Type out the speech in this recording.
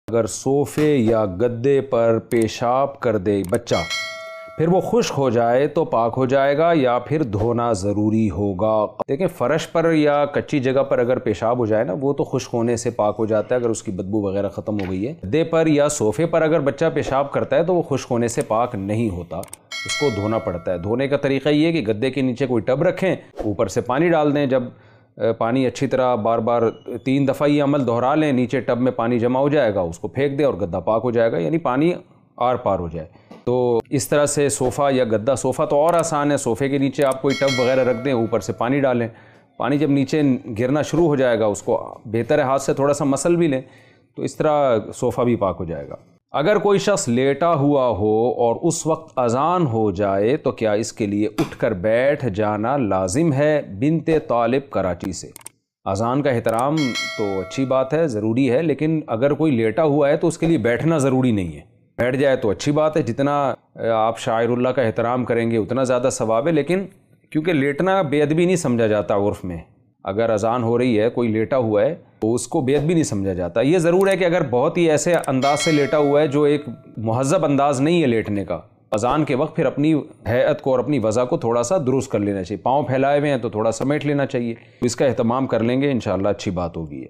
اگر صوفے یا گدے پر پیشاب کر دے بچہ، پھر وہ خشک ہو جائے تو پاک ہو جائے گا یا پھر دھونا ضروری ہوگا؟ دیکھیں، فرش پر یا کچی جگہ پر اگر پیشاب ہو جائے نا، وہ تو خشک ہونے سے پاک ہو جاتا ہے اگر اس کی بدبو وغیرہ ختم ہو گئی ہے۔ گدے پر یا صوفے پر اگر بچہ پیشاب کرتا ہے تو وہ خشک ہونے سے پاک نہیں ہوتا، اس کو دھونا پڑتا ہے۔ دھونے کا طریقہ یہ ہے کہ گدے کے نیچے کوئی ٹب رکھیں، اوپر سے پانی ڈال دیں، جب پانی اچھی طرح بار بار 3 دفعہ یہ عمل دہرا لیں، نیچے ٹب میں پانی جمع ہو جائے گا، اس کو پھینک دیں اور گدا پاک ہو جائے گا، یعنی پانی آر پار ہو جائے۔ تو اس طرح سے صوفہ یا گدا، صوفہ تو اور آسان ہے، صوفے کے نیچے آپ کوئی ٹب وغیرہ رکھ دیں، اوپر سے پانی ڈالیں، پانی جب نیچے گرنا شروع ہو جائے گا اس کو بہتر ہے ہاتھ سے تھوڑا سا مسل بھی لیں، تو اس طرح صوفہ بھی پاک ہو جائے گا۔ اگر کوئی شخص لیٹا ہوا ہو اور اس وقت اذان ہو جائے تو کیا اس کے لیے اٹھ کر بیٹھ جانا لازم ہے؟ بنت طالب، کراچی سے۔ اذان کا احترام تو اچھی بات ہے، ضروری ہے، لیکن اگر کوئی لیٹا ہوا ہے تو اس کے لیے بیٹھنا ضروری نہیں ہے۔ بیٹھ جائے تو اچھی بات ہے، جتنا آپ شاعر اللہ کا احترام کریں گے اتنا زیادہ ثواب ہے، لیکن کیونکہ لیٹنا بے ادبی نہیں سمجھا جاتا عرف میں، اگر اذان ہو رہی ہے کوئی لیٹا ہوا ہے تو اس کو بے ادبی نہیں سمجھا جاتا۔ یہ ضرور ہے کہ اگر بہت ہی ایسے انداز سے لیٹا ہوا ہے جو ایک مہذب انداز نہیں ہے لیٹنے کا، اذان کے وقت پھر اپنی ہیئت کو اور اپنی وضع کو تھوڑا سا درست کر لینا چاہیے۔ پاؤں پھیلائے ہوئے ہیں تو تھوڑا سمیٹ لینا چاہیے، اس کا اہتمام کر لیں گے انشاءاللہ اچھی بات ہوگی۔